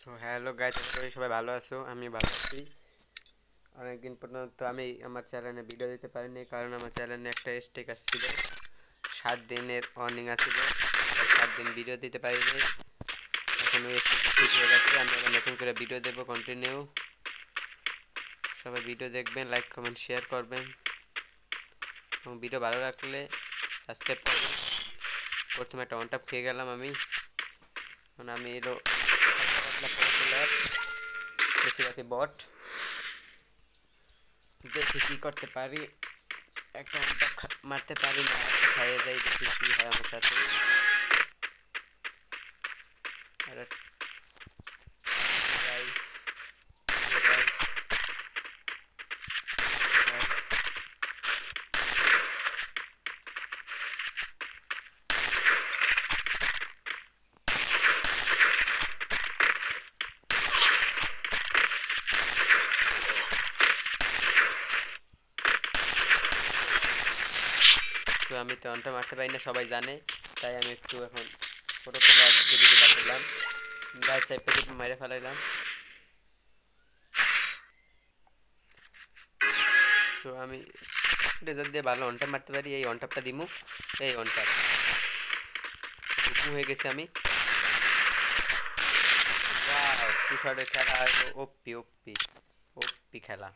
তো hello guys, আশা করি সবাই ভালো আছো। আমি ভালো আছি। অনেকদিন পর্যন্ত আমি আমার চ্যানেলে ভিডিও দিতে পারিনি, কারণ আমার চ্যানেলে একটা স্ট্রাইক আসছিল। 7 দিনের ওয়ার্নিং আসছিল, তাই 7 দিন ভিডিও দিতে পারিনি। এখন ওই স্ট্রাইক ঠিক হয়ে গেছে, আমি আবার নতুন করে ভিডিও দেবো কন্টিনিউ। সবাই ভিডিও দেখবেন, লাইক কমেন্ট শেয়ার করবেন এবং ভিডিও ভালো লাগলে সাবস্ক্রাইব করবেন। প্রথমে একটা ওয়ান ট্যাপ খেয়ে গেলাম আমি। মানে আমি এলো হালকা পাতলা পপুলার, বেশিরভাগই বট। দেখি কি করতে পারি। একটা ওয়ান ট্যাপ মারতে পারি না, একটা খাইয়ে যাই, দেখি কি হয় আমার সাথে। আরে ভাই, ভাই, ভাই। তো আমি তো ওয়ান ট্যাপ মারতে পারি না, সবাই জানে। তাই আমি একটু এখন ছোটো প্লেয়ার দিকে দেখাইলাম, গাছ চাইপে চেপে মেরে ফেলাইলাম। তো আমি রেজাল্ট দিয়ে ভালো ওয়ান ট্যাপ মারতে পারি, এই ওয়ান ট্যাপটা দিমু। এই ওয়ান ট্যাপ হুকুম হয়ে গেছে আমি। ওয়াও, টু শটের খেলা, ওপি ওপি ওপি খেলা।